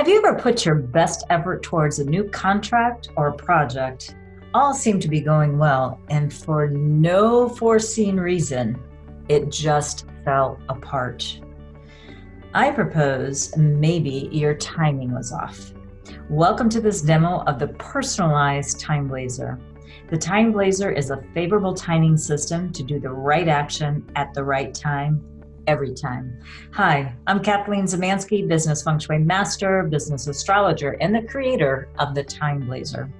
Have you ever put your best effort towards a new contract or project? All seemed to be going well, and for no foreseen reason, it just fell apart. I propose maybe your timing was off. Welcome to this demo of the personalized TimeBlazr. The TimeBlazr is a favorable timing system to do the right action at the right time, every time. Hi, I'm Kathleen Zemansky, business feng shui master, business astrologer, and the creator of the TimeBlazr.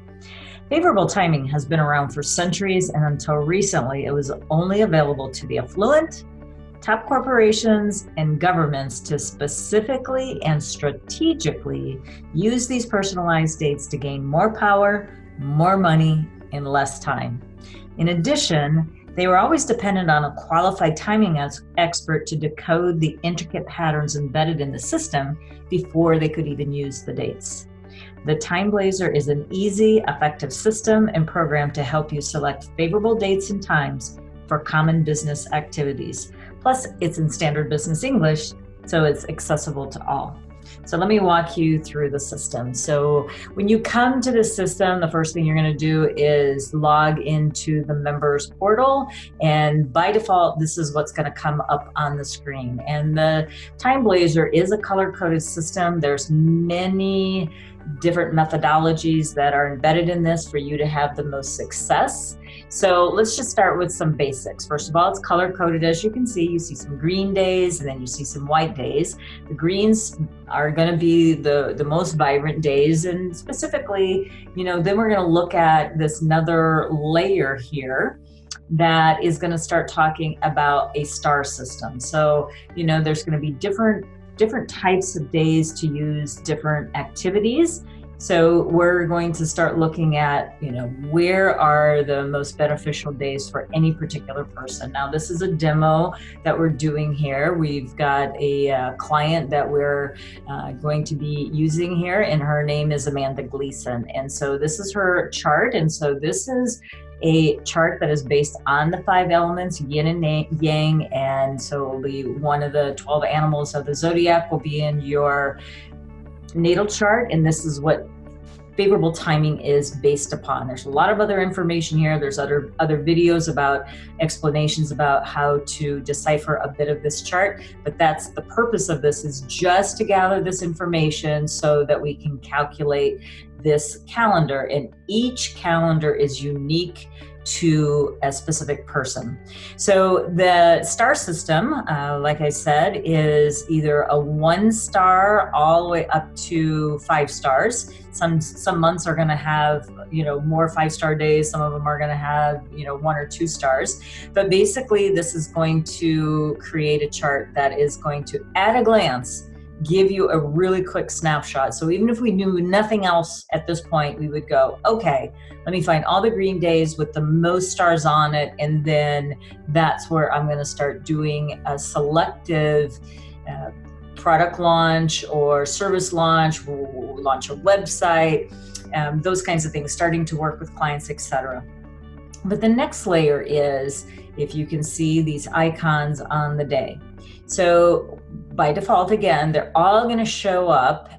Favorable timing has been around for centuries, and until recently, it was only available to the affluent, top corporations, and governments to specifically and strategically use these personalized dates to gain more power, more money, in less time. In addition, they were always dependent on a qualified timing expert to decode the intricate patterns embedded in the system before they could even use the dates. The TimeBlazr is an easy, effective system and program to help you select favorable dates and times for common business activities. Plus, it's in standard business English, so it's accessible to all. So let me walk you through the system. So when you come to this system, the first thing you're going to do is log into the members portal. And by default, this is what's going to come up on the screen. And the TimeBlazr is a color-coded system. There's many different methodologies that are embedded in this for you to have the most success. So let's just start with some basics. First of all, it's color-coded. As you can see, you see some green days and then you see some white days. The greens are going to be the most vibrant days, and specifically, then we're going to look at this another layer here that is going to start talking about a star system. So, there's going to be different types of days to use different activities. So we're going to start looking at, where are the most beneficial days for any particular person. Now, this is a demo that we're doing here. We've got a client that we're going to be using here, and her name is Amanda Gleason. And so this is her chart. And so this is a chart that is based on the 5 elements, yin and yang. And so it will be one of the 12 animals of the zodiac will be in your natal chart, and this is what favorable timing is based upon. There's a lot of other information here. There's other videos about explanations about how to decipher a bit of this chart, but that's the purpose of this, is just to gather this information so that we can calculate this calendar, and each calendar is unique to a specific person. So the star system, like I said, is either a 1 star all the way up to 5 stars. Some months are going to have, more 5-star days. Some of them are going to have, 1 or 2 stars. But basically, this is going to create a chart that is going to, at a glance, give you a really quick snapshot. So even if we knew nothing else at this point, we would go, okay, let me find all the green days with the most stars on it, and then that's where I'm going to start doing a selective product launch or service launch. We'll launch a website, those kinds of things, starting to work with clients, etc. But the next layer is, if you can see these icons on the day. So by default, again, they're all going to show up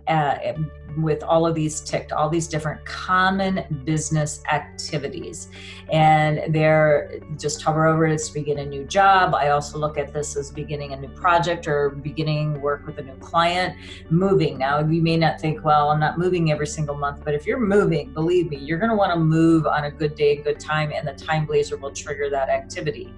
with all of these ticked, all these different common business activities. And they're just hover over it to begin a new job. I also look at this as beginning a new project or beginning work with a new client. Moving. Now, you may not think, well, I'm not moving every single month, but if you're moving, believe me, you're going to want to move on a good day and good time, and the TimeBlazr will trigger that activity.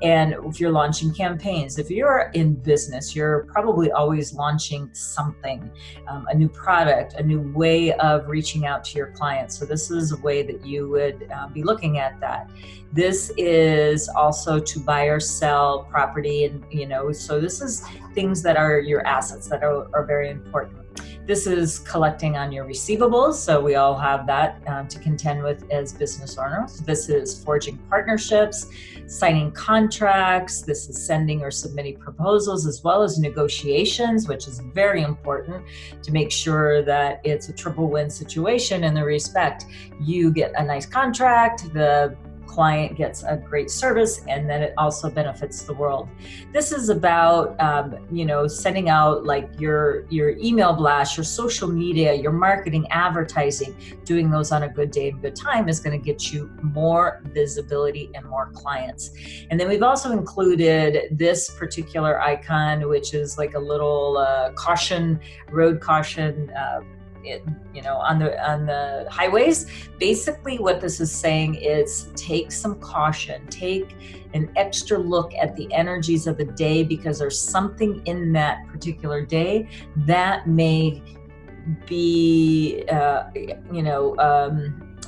And if you're launching campaigns, if you're in business, you're probably always launching something, a new product, a new way of reaching out to your clients. So this is a way that you would be looking at that. This is also to buy or sell property, and so this is things that are your assets that are very important. This is collecting on your receivables, so we all have that to contend with as business owners. This is forging partnerships, signing contracts. This is sending or submitting proposals, as well as negotiations, which is very important to make sure that it's a triple win situation in the respect you get a nice contract, the client gets a great service, and then it also benefits the world. This is about, sending out like your email blast, your social media, your marketing, advertising. Doing those on a good day and good time is going to get you more visibility and more clients. And then we've also included this particular icon, which is like a little road caution, on the highways. Basically what this is saying is take some caution, take an extra look at the energies of the day, because there's something in that particular day that may be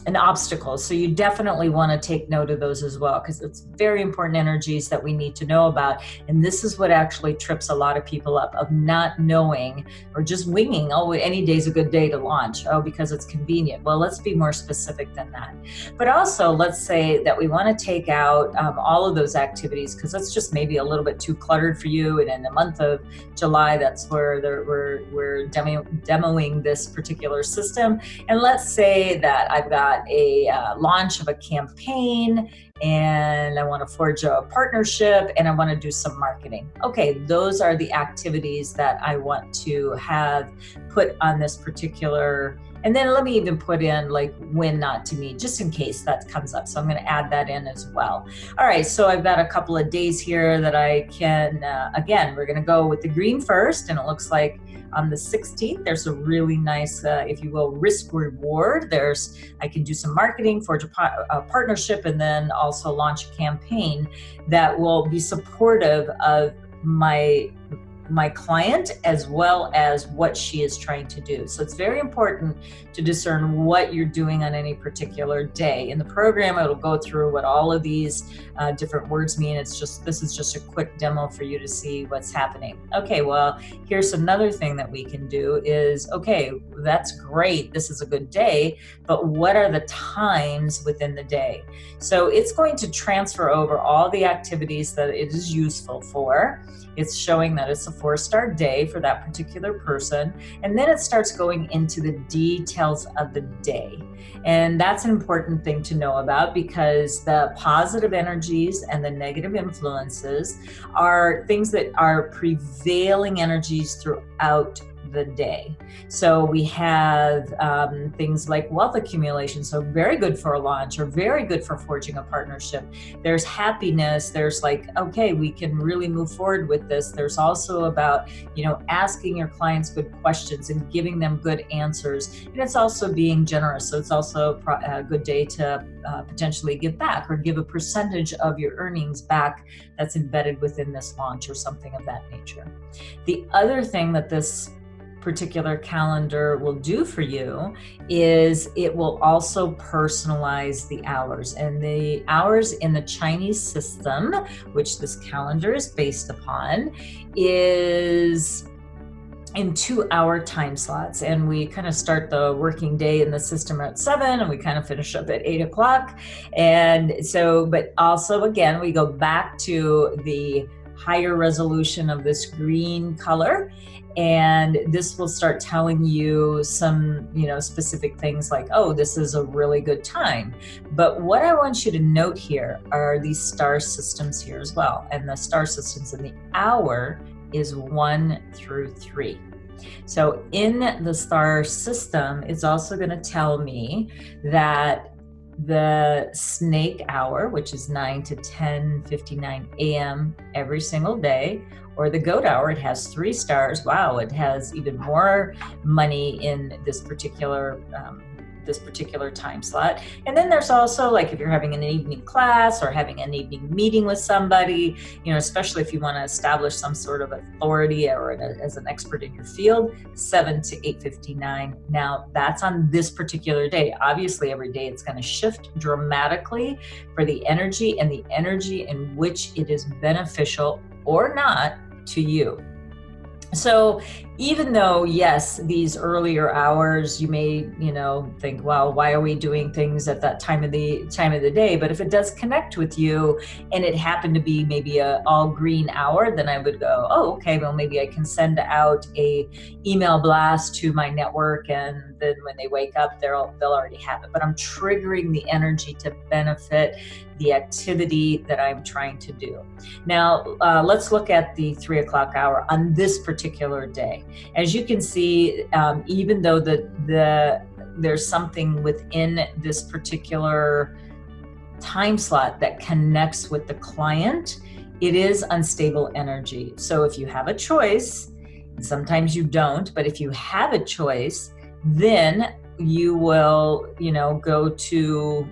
an obstacle. So you definitely want to take note of those as well, because it's very important energies that we need to know about. And this is what actually trips a lot of people up, of not knowing or just winging, oh, any day's a good day to launch, oh, because it's convenient. Well, let's be more specific than that. But also, let's say that we want to take out all of those activities, because that's just maybe a little bit too cluttered for you. And in the month of July, that's where we're demoing this particular system. And let's say that I've got a launch of a campaign, and I want to forge a partnership, and I want to do some marketing. Okay, those are the activities that I want to have put on this particular. And then let me even put in like when not to meet, just in case that comes up. So I'm going to add that in as well. All right, so I've got a couple of days here that I can, again, we're going to go with the green first, and it looks like on the 16th, there's a really nice, if you will, risk reward. I can do some marketing, forge a partnership, and then also launch a campaign that will be supportive of my client as well as what she is trying to do. So it's very important to discern what you're doing on any particular day. In the program, it'll go through what all of these different words mean. This is just a quick demo for you to see what's happening. Okay, well, here's another thing that we can do is, okay, that's great. This is a good day, but what are the times within the day? So it's going to transfer over all the activities that it is useful for. It's showing that it's a 4-star day for that particular person. And then it starts going into the details of the day. And that's an important thing to know about, because the positive energies and the negative influences are things that are prevailing energies throughout the day. So we have things like wealth accumulation, so very good for a launch or very good for forging a partnership. There's happiness, there's like, okay, we can really move forward with this. There's also about, asking your clients good questions and giving them good answers. And it's also being generous. So it's also a good day to potentially give back or give a percentage of your earnings back that's embedded within this launch or something of that nature. The other thing that this particular calendar will do for you is it will also personalize the hours, and the hours in the Chinese system, which this calendar is based upon, is in 2-hour time slots. And we kind of start the working day in the system at 7 and we kind of finish up at 8 o'clock. And so, but also again, we go back to the higher resolution of this green color. And this will start telling you some, specific things like, oh, this is a really good time. But what I want you to note here are these star systems here as well. And the star systems in the hour is 1 through 3. So in the star system, it's also going to tell me that the snake hour, which is 9 to 10:59 a.m. every single day, or the goat hour, it has 3 stars. Wow, it has even more money in this particular time slot. And then there's also, like, if you're having an evening class or having an evening meeting with somebody, especially if you want to establish some sort of authority or as an expert in your field, 7 to 8:59. Now that's on this particular day. Obviously every day it's going to shift dramatically for the energy and the energy in which it is beneficial or not to you. So even though, yes, these earlier hours, you may, think, well, why are we doing things at that time of the day? But if it does connect with you and it happened to be maybe a all green hour, then I would go, oh, okay, well, maybe I can send out a email blast to my network, and then when they wake up, they'll already have it. But I'm triggering the energy to benefit the activity that I'm trying to do. Now, let's look at the 3 o'clock hour on this particular day. As you can see, even though there's something within this particular time slot that connects with the client, it is unstable energy. So if you have a choice, sometimes you don't, but if you have a choice, then you will, go to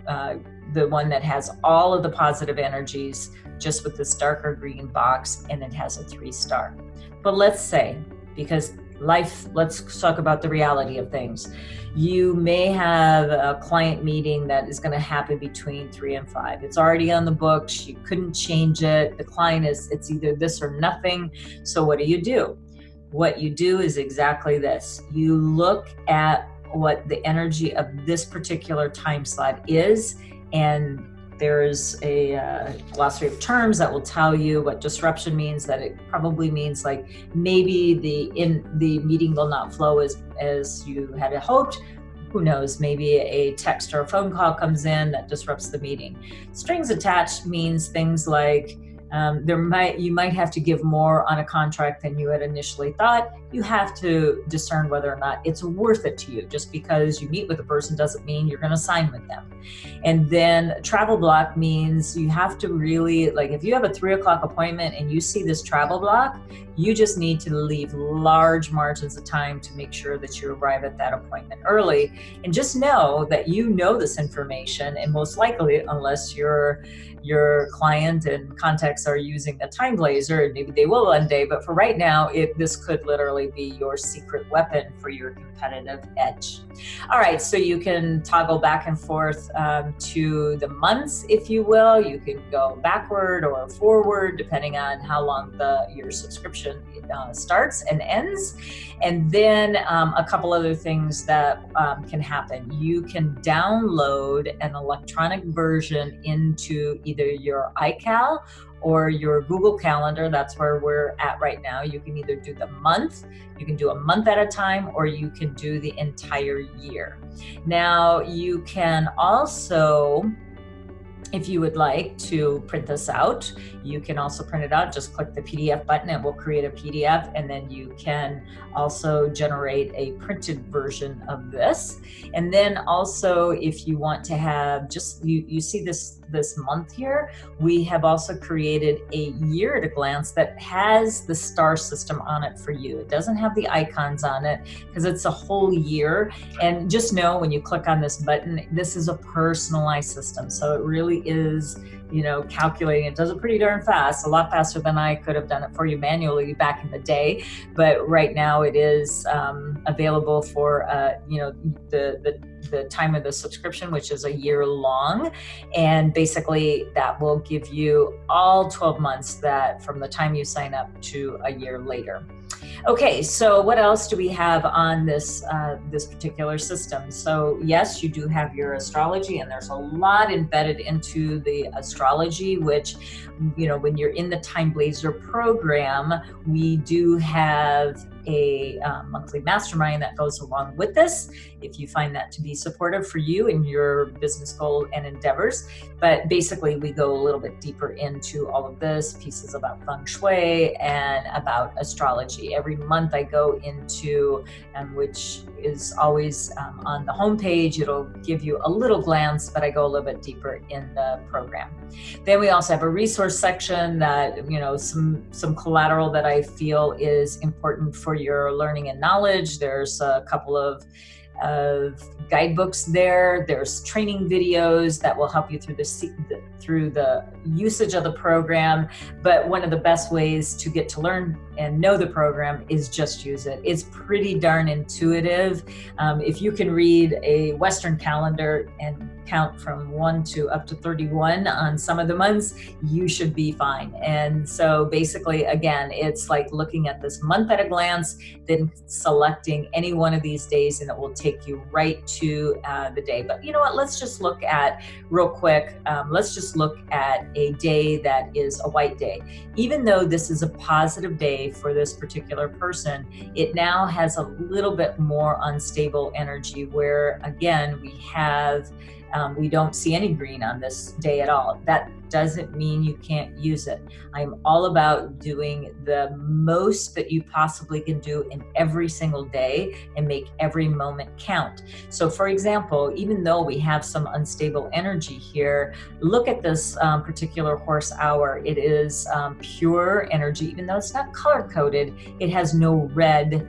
the one that has all of the positive energies, just with this darker green box, and it has a 3-star. But let's say, because let's talk about the reality of things. You may have a client meeting that is going to happen between 3 and 5. It's already on the books. You couldn't change it. The client it's either this or nothing. So what do? What you do is exactly this. You look at what the energy of this particular time slot is, and there's a glossary of terms that will tell you what disruption means. That it probably means like maybe the meeting will not flow as you had hoped. Who knows, maybe a text or a phone call comes in that disrupts the meeting. Strings attached means things like you might have to give more on a contract than you had initially thought. You have to discern whether or not it's worth it to you. Just because you meet with a person doesn't mean you're going to sign with them. And then travel block means you have to really, like if you have a 3 o'clock appointment and you see this travel block, you just need to leave large margins of time to make sure that you arrive at that appointment early. And just know that you know this information, and most likely, unless your client and contacts are using a TimeBlazr, and maybe they will one day, but for right now, this could literally be your secret weapon for your competitive edge. All right, so you can toggle back and forth to the months, if you will. You can go backward or forward, depending on how long your subscription starts and ends. And then a couple other things that can happen. You can download an electronic version into either your iCal or your Google Calendar. That's where we're at right now. You can either do the month, you can do a month at a time, or you can do the entire year. Now, you can also, if you would like to print this out, you can also print it out. Just click the PDF button and we'll create a PDF, and then you can also generate a printed version of this. And then also, if you want to have just, you see this month here, we have also created a year at a glance that has the star system on it for you. It doesn't have the icons on it because it's a whole year. And just know when you click on this button, this is a personalized system. So it really is, calculating. It does it pretty darn fast, a lot faster than I could have done it for you manually back in the day. But right now it is available for, the time of the subscription, which is a year long. And basically that will give you all 12 months that from the time you sign up to a year later. Okay, so what else do we have on this particular system? So yes, you do have your astrology, and there's a lot embedded into the astrology, which, when you're in the TimeBlazr program, we do have a monthly mastermind that goes along with this, if you find that to be supportive for you in your business goal and endeavors. But basically, we go a little bit deeper into all of this, pieces about feng shui and about astrology. Every month I go into, which is always on the homepage, it'll give you a little glance, but I go a little bit deeper in the program. Then we also have a resource section that, some collateral that I feel is important for your learning and knowledge. There's a couple of guidebooks there. There's training videos that will help you through the usage of the program. But one of the best ways to get to learn and know the program is just use it. It's pretty darn intuitive. If you can read a Western calendar and count from 1 to up to 31 on some of the months, you should be fine. And so basically, again, it's like looking at this month at a glance, then selecting any one of these days, and it will take you right to the day. But you know what, let's just look at real quick, let's just look at a day that is a white day. Even though this is a positive day day for this particular person, it now has a little bit more unstable energy where, again, we don't see any green on this day at all. That doesn't mean you can't use it. I'm all about doing the most that you possibly can do in every single day and make every moment count. So for example, even though we have some unstable energy here, look at this particular horse hour. It is pure energy. Even though it's not color coded, it has no red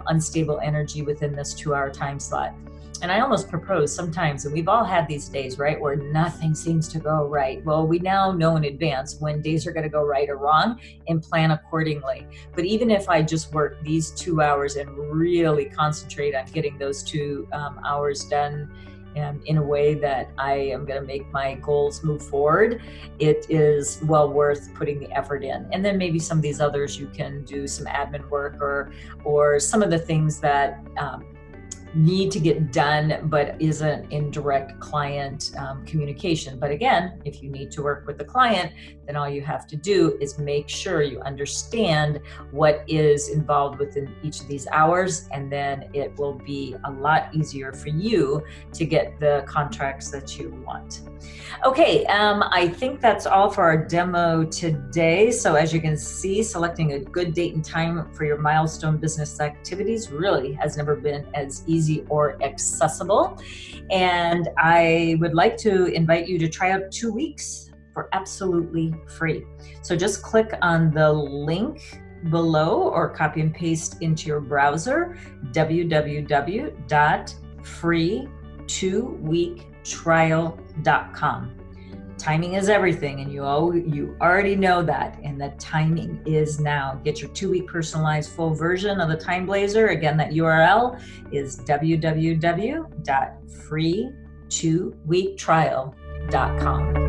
unstable energy within this 2-hour time slot. And I almost propose sometimes, and we've all had these days, right, where nothing seems to go right. Well, we now know in advance when days are going to go right or wrong and plan accordingly. But even if I just work these 2 hours and really concentrate on getting those 2 hours done in a way that I am going to make my goals move forward, it is well worth putting the effort in. And then maybe some of these others, you can do some admin work or some of the things that need to get done, but isn't in direct client communication. But again, if you need to work with the client, then all you have to do is make sure you understand what is involved within each of these hours, and then it will be a lot easier for you to get the contracts that you want. Okay, I think that's all for our demo today. So as you can see, selecting a good date and time for your milestone business activities really has never been as easy or accessible. And I would like to invite you to try out 2 weeks for absolutely free. So just click on the link below or copy and paste into your browser, www.free2weektrial.com. Timing is everything, and you already know that, and the timing is now. Get your 2-week personalized full version of the TimeBlazr. Again, that URL is www.free2weektrial.com.